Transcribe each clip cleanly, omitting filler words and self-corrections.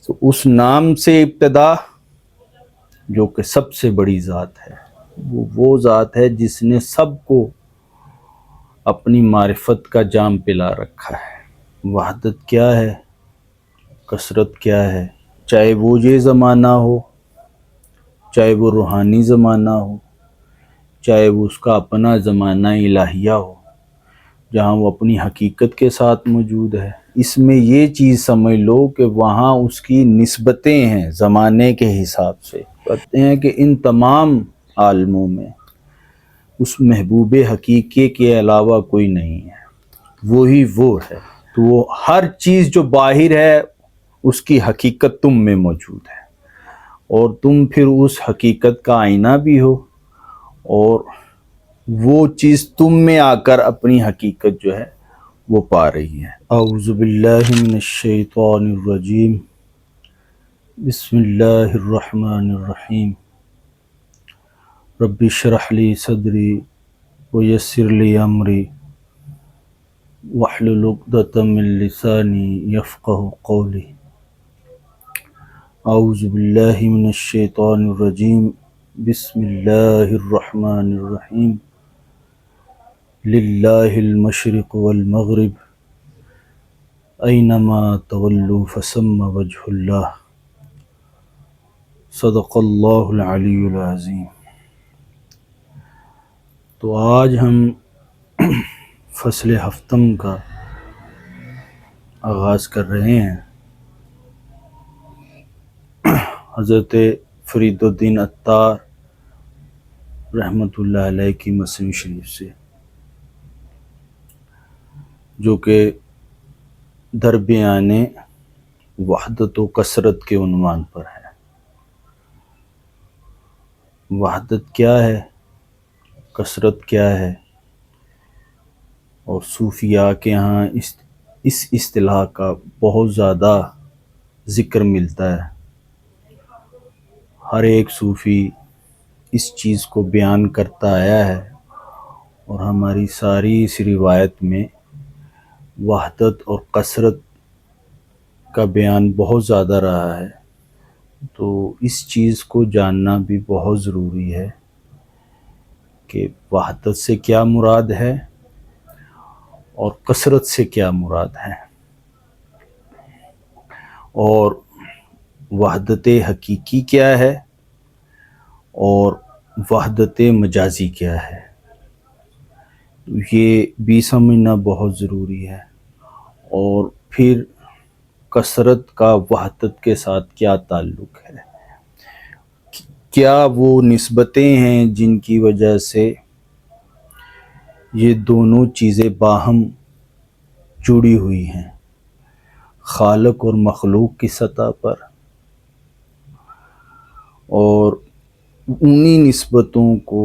تو اس نام سے ابتدا جو کہ سب سے بڑی ذات ہے، وہ ذات ہے جس نے سب کو اپنی معرفت کا جام پلا رکھا ہے۔ وحدت کیا ہے، کثرت کیا ہے، چاہے وہ یہ زمانہ ہو، چاہے وہ روحانی زمانہ ہو، چاہے وہ اس کا اپنا زمانہ الہیہ ہو جہاں وہ اپنی حقیقت کے ساتھ موجود ہے۔ اس میں یہ چیز سمجھ لو کہ وہاں اس کی نسبتیں ہیں زمانے کے حساب سے۔ کہتے ہیں کہ ان تمام عالموں میں اس محبوب حقیقی کے علاوہ کوئی نہیں ہے، وہی وہ ہے۔ تو وہ ہر چیز جو باہر ہے اس کی حقیقت تم میں موجود ہے، اور تم پھر اس حقیقت کا آئینہ بھی ہو، اور وہ چیز تم میں آ کر اپنی حقیقت جو ہے وہ پا رہی ہے۔ اعوذ باللہ من الشیطان الرجیم، بسم اللہ الرحمن الرحیم، رب اشرح لی صدری ویسر لی امری واحلل عقدۃ من لسانی یفقہوا قولی۔ اعوذ باللہ من الشیطان الرجیم، بسم اللہ الرحمن الرحیم، للہ المشرق والمغرب اینما تولوا فثم وجہ اللہ، صدق اللہ العلی العظیم۔ تو آج ہم فصل ہفتم کا آغاز کر رہے ہیں حضرت فرید الدین عطار رحمۃ اللہ علیہ کی مثنوی شریف سے، جو کہ در بیان وحدت و کثرت کے عنوان پر ہے۔ وحدت کیا ہے، کثرت کیا ہے، اور صوفیاء کے ہاں اس اصطلاح کا بہت زیادہ ذکر ملتا ہے۔ ہر ایک صوفی اس چیز کو بیان کرتا آیا ہے، اور ہماری ساری اس روایت میں وحدت اور کثرت کا بیان بہت زیادہ رہا ہے۔ تو اس چیز کو جاننا بھی بہت ضروری ہے کہ وحدت سے کیا مراد ہے اور کثرت سے کیا مراد ہے، اور وحدت حقیقی کیا ہے اور وحدت مجازی کیا ہے۔ یہ بھی سمجھنا بہت ضروری ہے۔ اور پھر کثرت کا وحدت کے ساتھ کیا تعلق ہے، کیا وہ نسبتیں ہیں جن کی وجہ سے یہ دونوں چیزیں باہم جڑی ہوئی ہیں، خالق اور مخلوق کی سطح پر، اور انہی نسبتوں کو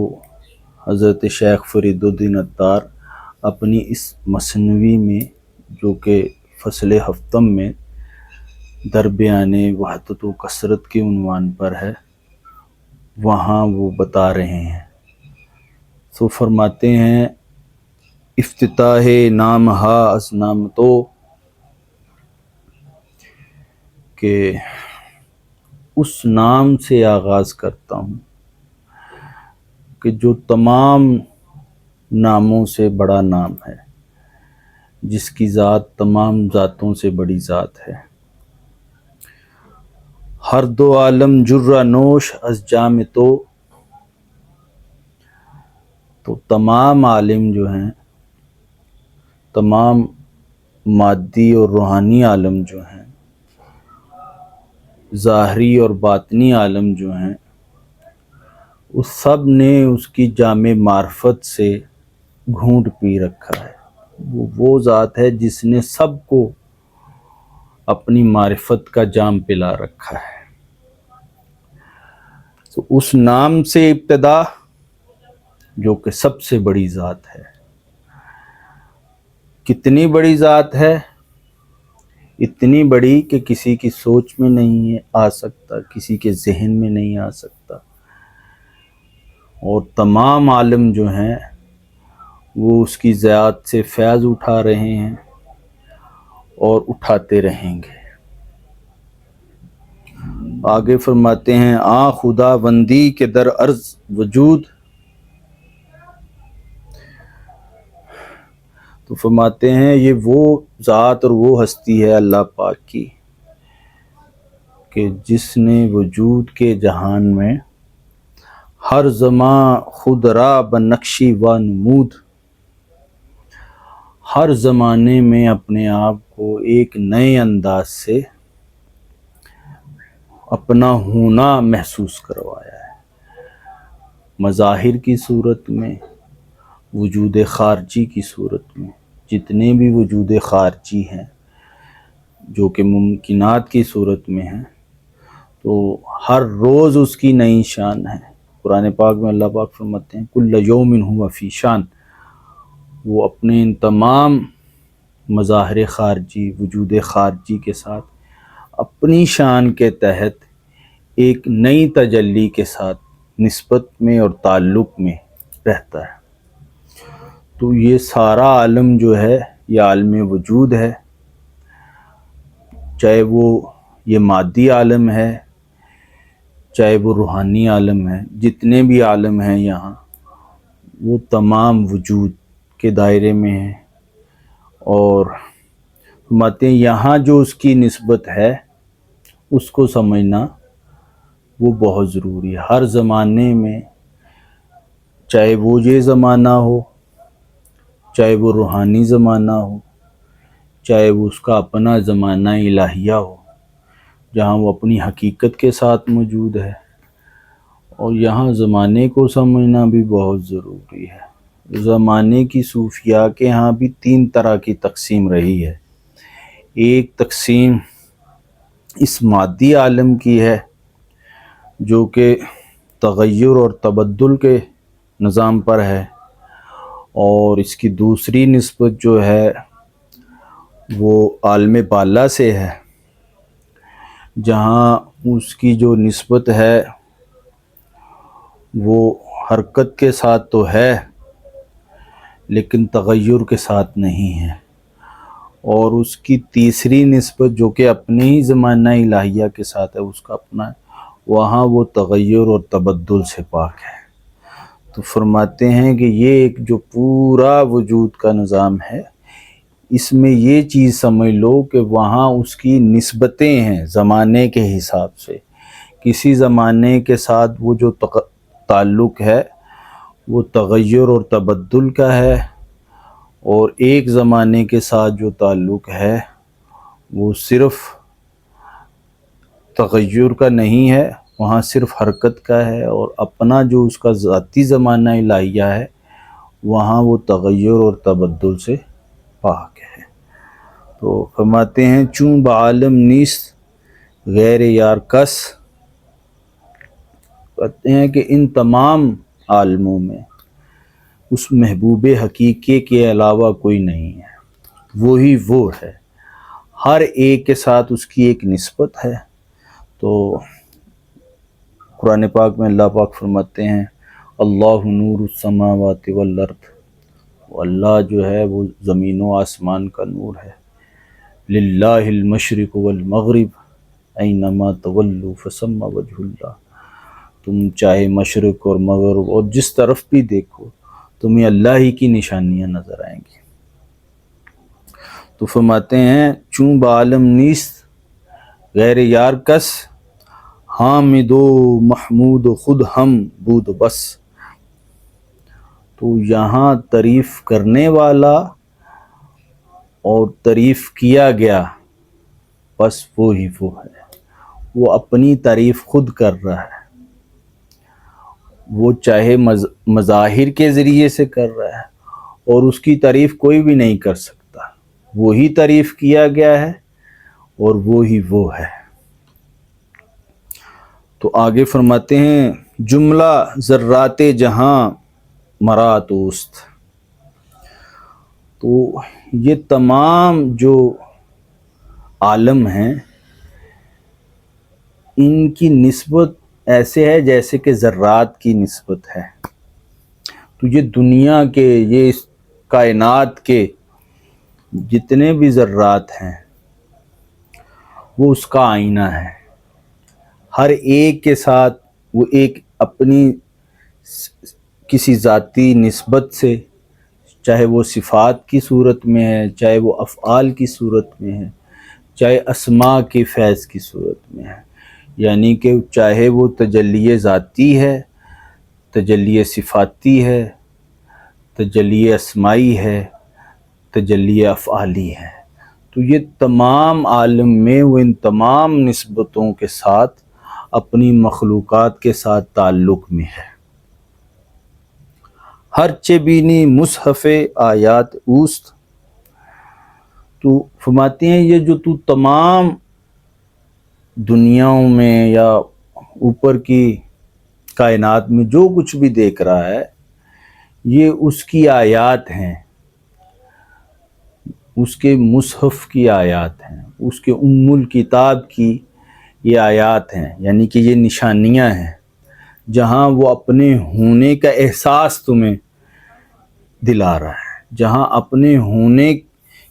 حضرت شیخ فرید الدین عطار اپنی اس مثنوی میں، جو کہ فصل ہفتم میں در بیان وحدت و کثرت کے عنوان پر ہے، وہاں وہ بتا رہے ہیں۔ تو فرماتے ہیں، افتتاح نام ہا از نام تو، کہ اس نام سے آغاز کرتا ہوں کہ جو تمام ناموں سے بڑا نام ہے، جس کی ذات تمام ذاتوں سے بڑی ذات ہے۔ ہر دو عالم جرہ نوش از جام تو تمام عالم جو ہیں، تمام مادی اور روحانی عالم جو ہیں، ظاہری اور باطنی عالم جو ہیں، اس سب نے اس کی جام معرفت سے گھونٹ پی رکھا ہے۔ وہ ذات ہے جس نے سب کو اپنی معرفت کا جام پلا رکھا ہے۔ تو اس نام سے ابتدا جو کہ سب سے بڑی ذات ہے۔ کتنی بڑی ذات ہے؟ اتنی بڑی کہ کسی کی سوچ میں نہیں آ سکتا، کسی کے ذہن میں نہیں آ سکتا، اور تمام عالم جو ہیں وہ اس کی ذات سے فیض اٹھا رہے ہیں اور اٹھاتے رہیں گے۔ آگے فرماتے ہیں خدا بندی کے در عرض وجود، تو فرماتے ہیں یہ وہ ذات اور وہ ہستی ہے اللہ پاک کی کہ جس نے وجود کے جہان میں ہر زمان خود را بنقشی و نمود، ہر زمانے میں اپنے آپ کو ایک نئے انداز سے اپنا ہونا محسوس کروایا ہے، مظاہر کی صورت میں، وجود خارجی کی صورت میں، جتنے بھی وجود خارجی ہیں جو کہ ممکنات کی صورت میں ہیں، تو ہر روز اس کی نئی شان ہے۔ قرآن پاک میں اللہ پاک فرماتے ہیں کل یوم ہوا فی شان، وہ اپنے ان تمام مظاہر خارجی، وجود خارجی کے ساتھ اپنی شان کے تحت ایک نئی تجلی کے ساتھ نسبت میں اور تعلق میں رہتا ہے۔ تو یہ سارا عالم جو ہے یہ عالم وجود ہے، چاہے وہ یہ مادی عالم ہے، چاہے وہ روحانی عالم ہے، جتنے بھی عالم ہیں یہاں وہ تمام وجود کے دائرے میں ہیں، اور فرماتے ہیں یہاں جو اس کی نسبت ہے اس کو سمجھنا وہ بہت ضروری ہے۔ ہر زمانے میں، چاہے وہ یہ زمانہ ہو، چاہے وہ روحانی زمانہ ہو، چاہے وہ اس کا اپنا زمانہ الہیہ ہو جہاں وہ اپنی حقیقت کے ساتھ موجود ہے، اور یہاں زمانے کو سمجھنا بھی بہت ضروری ہے۔ زمانے کی صوفیاء کے ہاں بھی 3 طرح کی تقسیم رہی ہے۔ ایک تقسیم اس مادی عالم کی ہے جو کہ تغیر اور تبدل کے نظام پر ہے، اور اس کی دوسری نسبت جو ہے وہ عالم بالا سے ہے، جہاں اس کی جو نسبت ہے وہ حرکت کے ساتھ تو ہے لیکن تغیر کے ساتھ نہیں ہے، اور اس کی تیسری نسبت جو کہ اپنے ہی زمانہ الہیہ کے ساتھ ہے، اس کا اپنا ہے، وہاں وہ تغیر اور تبدل سے پاک ہے۔ تو فرماتے ہیں کہ یہ ایک جو پورا وجود کا نظام ہے، اس میں یہ چیز سمجھ لو کہ وہاں اس کی نسبتیں ہیں زمانے کے حساب سے، کسی زمانے کے ساتھ وہ جو تعلق ہے وہ تغیر اور تبدل کا ہے، اور ایک زمانے کے ساتھ جو تعلق ہے وہ صرف تغیر کا نہیں ہے، وہاں صرف حرکت کا ہے، اور اپنا جو اس کا ذاتی زمانہ الہیہ ہے وہاں وہ تغیر اور تبدل سے پاک ہے۔ تو فرماتے ہیں چون بعالم نیست غیر یار کس، کہتے ہیں کہ ان تمام عالموں میں اس محبوب حقیقی کے علاوہ کوئی نہیں ہے، وہی وہ ہے، ہر ایک کے ساتھ اس کی ایک نسبت ہے۔ تو قرآن پاک میں اللہ پاک فرماتے ہیں اللہ نور السماوات والارض، وہ اللہ جو ہے وہ زمین و آسمان کا نور ہے، للہ المشرق والمغرب اینما تولوا فثم وجہ اللہ، تم چاہے مشرق اور مغرب اور جس طرف بھی دیکھو تمہیں اللہ ہی کی نشانیاں نظر آئیں گی۔ تو فرماتے ہیں چون بعالم نیست غیر یار کس، حامد و محمود و خود ہم بود و بس، تو یہاں تعریف کرنے والا اور تعریف کیا گیا بس وہی وہ ہے، وہ اپنی تعریف خود کر رہا ہے، وہ چاہے مظاہر کے ذریعے سے کر رہا ہے اور اس کی تعریف کوئی بھی نہیں کر سکتا، وہی تعریف کیا گیا ہے اور وہی وہ ہے۔ تو آگے فرماتے ہیں جملہ ذرات جہاں مرات اوست، تو یہ تمام جو عالم ہیں ان کی نسبت ایسے ہے جیسے کہ ذرات کی نسبت ہے۔ تو یہ دنیا کے، یہ اس کائنات کے جتنے بھی ذرات ہیں وہ اس کا آئینہ ہے، ہر ایک کے ساتھ وہ ایک اپنی کسی ذاتی نسبت سے، چاہے وہ صفات کی صورت میں ہے، چاہے وہ افعال کی صورت میں ہے، چاہے اسماء کے فیض کی صورت میں ہے، یعنی کہ چاہے وہ تجلی ذاتی ہے، تجلی صفاتی ہے، تجلی اسمائی ہے، تجلی افعالی ہے، تو یہ تمام عالم میں وہ ان تمام نسبتوں کے ساتھ اپنی مخلوقات کے ساتھ تعلق میں ہے۔ ہر چے بینی مصحف آیات اوست، تو فرماتے ہیں یہ جو تو تمام دنیاؤں میں یا اوپر کی کائنات میں جو کچھ بھی دیکھ رہا ہے یہ اس کی آیات ہیں، اس کے مصحف کی آیات ہیں، اس کے ام الکتاب کی یہ آیات ہیں، یعنی کہ یہ نشانیاں ہیں جہاں وہ اپنے ہونے کا احساس تمہیں دلا رہا ہے، جہاں اپنے ہونے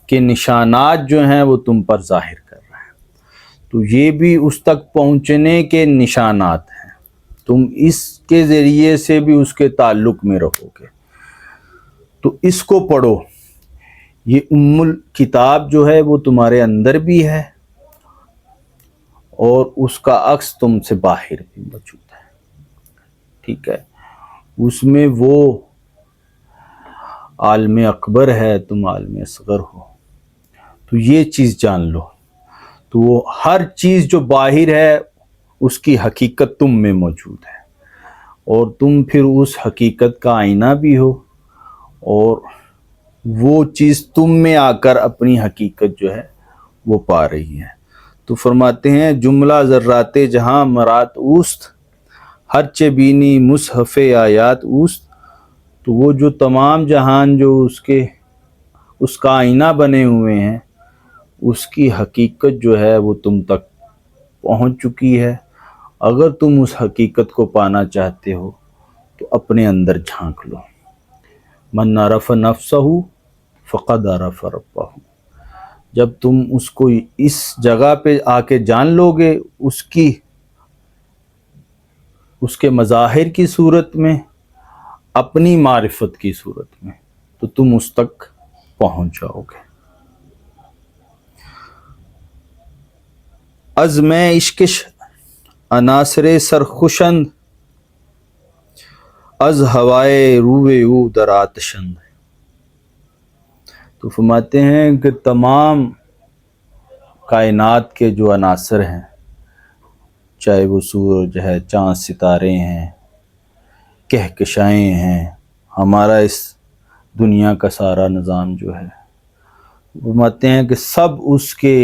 کے نشانات جو ہیں وہ تم پر ظاہر کر رہا ہے، تو یہ بھی اس تک پہنچنے کے نشانات ہیں، تم اس کے ذریعے سے بھی اس کے تعلق میں رہو گے، تو اس کو پڑھو۔ یہ ام الکتاب جو ہے وہ تمہارے اندر بھی ہے اور اس کا عکس تم سے باہر بھی موجود ہے، ٹھیک ہے، اس میں وہ عالم اکبر ہے، تم عالم اصغر ہو، تو یہ چیز جان لو، تو وہ ہر چیز جو باہر ہے اس کی حقیقت تم میں موجود ہے، اور تم پھر اس حقیقت کا آئینہ بھی ہو، اور وہ چیز تم میں آ کر اپنی حقیقت جو ہے وہ پا رہی ہے۔ تو فرماتے ہیں جملہ ذرات جہاں مرات اوست، ہر چے بینی مصحف آیات اوست، تو وہ جو تمام جہان جو اس کا آئینہ بنے ہوئے ہیں اس کی حقیقت جو ہے وہ تم تک پہنچ چکی ہے۔ اگر تم اس حقیقت کو پانا چاہتے ہو تو اپنے اندر جھانک لو۔ من عرف نفسہ فقد عرف ربہ، جب تم اس کو اس جگہ پہ آ کے جان لو گے اس کے مظاہر کی صورت میں، اپنی معرفت کی صورت میں، تو تم اس تک پہنچ جاؤ گے۔ از میں عشقش عناصر سرخوشند، از ہوائے روئے او در آتشند، تو فرماتے ہیں کہ تمام کائنات کے جو عناصر ہیں، چاہے وہ سورج ہے، چاند ستارے ہیں، کہکشائیں ہیں، ہمارا اس دنیا کا سارا نظام جو ہے، فرماتے ہیں کہ سب اس کے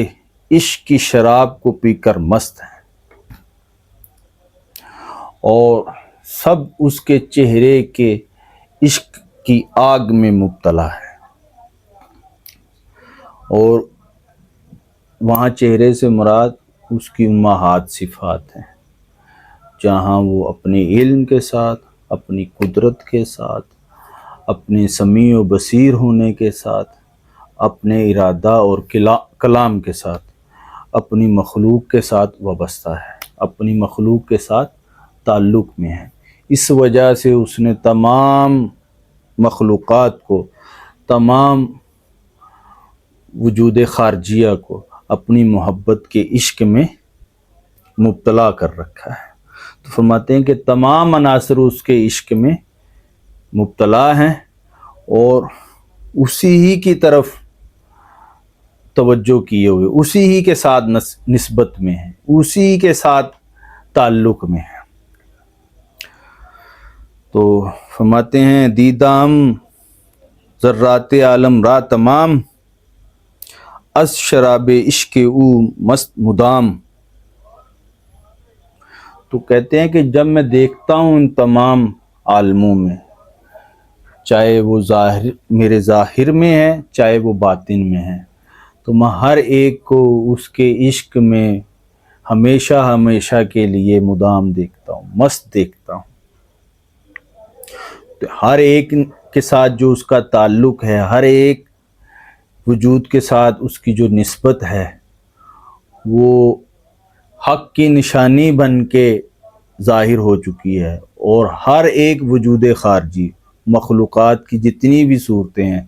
عشق کی شراب کو پی کر مست ہیں، اور سب اس کے چہرے کے عشق کی آگ میں مبتلا ہے، اور وہاں چہرے سے مراد اس کی امہات صفات ہیں، جہاں وہ اپنے علم کے ساتھ، اپنی قدرت کے ساتھ، اپنے سمیع و بصیر ہونے کے ساتھ، اپنے ارادہ اور کلام کے ساتھ، اپنی مخلوق کے ساتھ وابستہ ہے، اپنی مخلوق کے ساتھ تعلق میں ہے۔ اس وجہ سے اس نے تمام مخلوقات کو، تمام وجود خارجیہ کو اپنی محبت کے عشق میں مبتلا کر رکھا ہے۔ تو فرماتے ہیں کہ تمام عناصر اس کے عشق میں مبتلا ہیں اور اسی ہی کی طرف توجہ کیے ہوئے، اسی ہی کے ساتھ نسبت میں ہیں، اسی ہی کے ساتھ تعلق میں ہیں۔ تو فرماتے ہیں دیدام ذرات عالم را تمام، از شراب عشق او مست مدام، تو کہتے ہیں کہ جب میں دیکھتا ہوں ان تمام عالموں میں، چاہے وہ میرے ظاہر میں ہے، چاہے وہ باطن میں ہے، تو میں ہر ایک کو اس کے عشق میں ہمیشہ ہمیشہ کے لیے مدام دیکھتا ہوں، مست دیکھتا ہوں۔ تو ہر ایک کے ساتھ جو اس کا تعلق ہے، ہر ایک وجود کے ساتھ اس کی جو نسبت ہے، وہ حق کی نشانی بن کے ظاہر ہو چکی ہے، اور ہر ایک وجود خارجی مخلوقات کی جتنی بھی صورتیں ہیں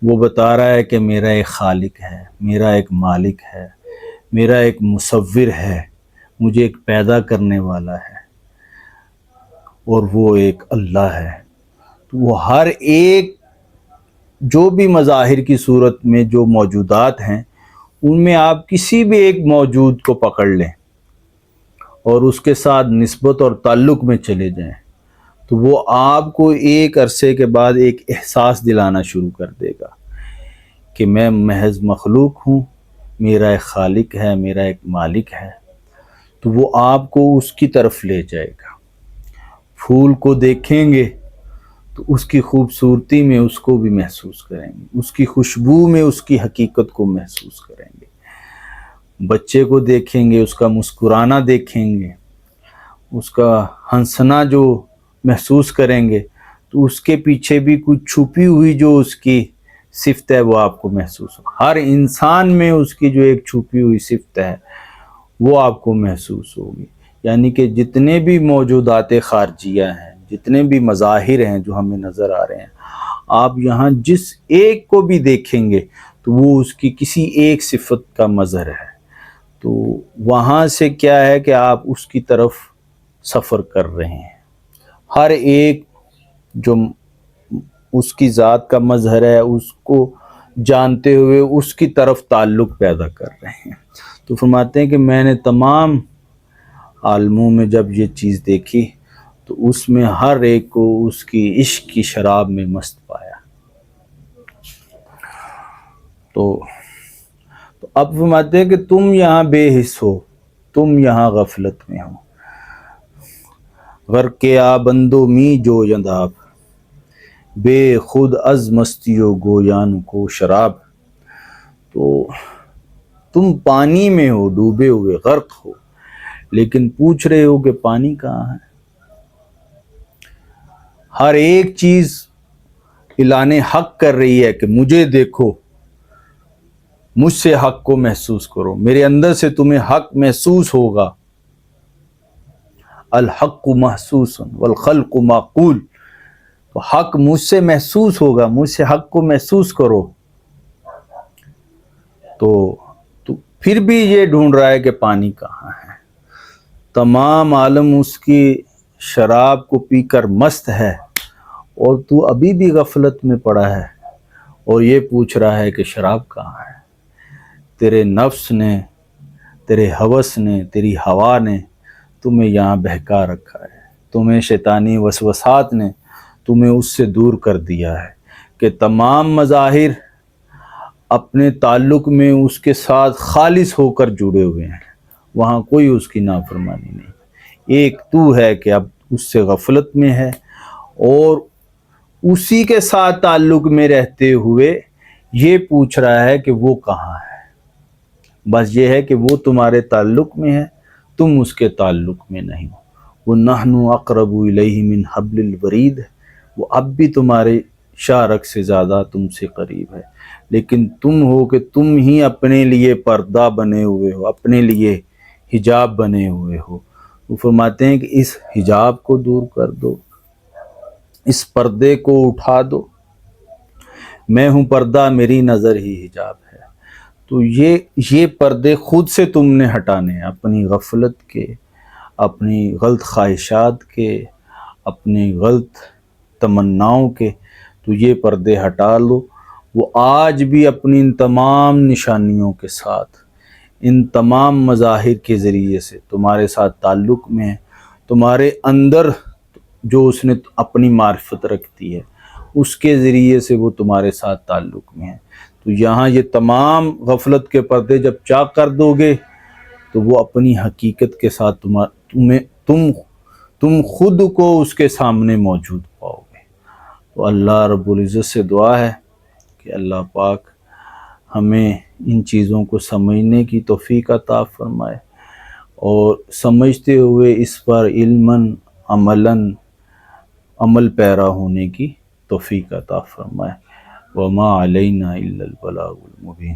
وہ بتا رہا ہے کہ میرا ایک خالق ہے، میرا ایک مالک ہے، میرا ایک مصور ہے، مجھے ایک پیدا کرنے والا ہے، اور وہ ایک اللہ ہے۔ تو وہ ہر ایک جو بھی مظاہر کی صورت میں جو موجودات ہیں ان میں آپ کسی بھی ایک موجود کو پکڑ لیں اور اس کے ساتھ نسبت اور تعلق میں چلے جائیں تو وہ آپ کو ایک عرصے کے بعد ایک احساس دلانا شروع کر دے گا کہ میں محض مخلوق ہوں، میرا ایک خالق ہے، میرا ایک مالک ہے۔ تو وہ آپ کو اس کی طرف لے جائے گا۔ پھول کو دیکھیں گے تو اس کی خوبصورتی میں اس کو بھی محسوس کریں گے، اس کی خوشبو میں اس کی حقیقت کو محسوس کریں گے۔ بچے کو دیکھیں گے، اس کا مسکرانا دیکھیں گے، اس کا ہنسنا جو محسوس کریں گے تو اس کے پیچھے بھی کچھ چھپی ہوئی جو اس کی صفت ہے وہ آپ کو محسوس ہو۔ ہر انسان میں اس کی جو ایک چھپی ہوئی صفت ہے وہ آپ کو محسوس ہوگی۔ یعنی کہ جتنے بھی موجودات خارجیہ ہیں، جتنے بھی مظاہر ہیں جو ہمیں نظر آ رہے ہیں، آپ یہاں جس ایک کو بھی دیکھیں گے تو وہ اس کی کسی ایک صفت کا مظہر ہے۔ تو وہاں سے کیا ہے کہ آپ اس کی طرف سفر کر رہے ہیں۔ ہر ایک جو اس کی ذات کا مظہر ہے اس کو جانتے ہوئے اس کی طرف تعلق پیدا کر رہے ہیں۔ تو فرماتے ہیں کہ میں نے تمام عالموں میں جب یہ چیز دیکھی تو اس میں ہر ایک کو اس کی عشق کی شراب میں مست پایا۔ تو اب فرماتے ہیں کہ تم یہاں بے حس ہو، تم یہاں غفلت میں ہو۔ غرق آ بندو می جو ینداب، بے خود از مستی و گویان کو شراب۔ تو تم پانی میں ہو، ڈوبے ہوئے، غرق ہو، لیکن پوچھ رہے ہو کہ پانی کہاں ہے۔ ہر ایک چیز اعلان حق کر رہی ہے کہ مجھے دیکھو، مجھ سے حق کو محسوس کرو، میرے اندر سے تمہیں حق محسوس ہوگا۔ الحق محسوس والخلق معقول، تو حق مجھ سے محسوس ہوگا، مجھ سے حق کو محسوس کرو۔ تو پھر بھی یہ ڈھونڈ رہا ہے کہ پانی کہاں ہے۔ تمام عالم اس کی شراب کو پی کر مست ہے اور تو ابھی بھی غفلت میں پڑا ہے اور یہ پوچھ رہا ہے کہ شراب کہاں ہے۔ تیرے نفس نے، تیرے ہوس نے، تیری ہوا نے تمہیں یہاں بہکا رکھا ہے، تمہیں شیطانی وسوسات نے تمہیں اس سے دور کر دیا ہے کہ تمام مظاہر اپنے تعلق میں اس کے ساتھ خالص ہو کر جڑے ہوئے ہیں، وہاں کوئی اس کی نافرمانی نہیں۔ ایک تو ہے کہ اب اس سے غفلت میں ہے اور اسی کے ساتھ تعلق میں رہتے ہوئے یہ پوچھ رہا ہے کہ وہ کہاں ہے۔ بس یہ ہے کہ وہ تمہارے تعلق میں ہے، تم اس کے تعلق میں نہیں ہو۔ وَنَحْنُ أَقْرَبُ إِلَيْهِ مِنْ حَبْلِ الْوَرِيدِ، وہ اب بھی تمہارے شارک سے زیادہ تم سے قریب ہے، لیکن تم ہو کہ تم ہی اپنے لیے پردہ بنے ہوئے ہو، اپنے لیے حجاب بنے ہوئے ہو۔ وہ فرماتے ہیں کہ اس حجاب کو دور کر دو، اس پردے کو اٹھا دو۔ میں ہوں پردہ، میری نظر ہی حجاب ہے۔ تو یہ پردے خود سے تم نے ہٹانے ہیں، اپنی غفلت کے، اپنی غلط خواہشات کے، اپنی غلط تمناؤں کے۔ تو یہ پردے ہٹا لو۔ وہ آج بھی اپنی ان تمام نشانیوں کے ساتھ، ان تمام مظاہر کے ذریعے سے تمہارے ساتھ تعلق میں ہے۔ تمہارے اندر جو اس نے اپنی معرفت رکھتی ہے اس کے ذریعے سے وہ تمہارے ساتھ تعلق میں ہے۔ تو یہاں یہ تمام غفلت کے پردے جب چاک کر دو گے تو وہ اپنی حقیقت کے ساتھ تم خود کو اس کے سامنے موجود پاؤ گے۔ تو اللہ رب العزت سے دعا ہے کہ اللہ پاک ہمیں ان چیزوں کو سمجھنے کی توفیق عطا فرمائے اور سمجھتے ہوئے اس پر علماً عملاً عمل پیرا ہونے کی توفیق عطا فرمائے۔ وما علینا الا البلاغ المبین۔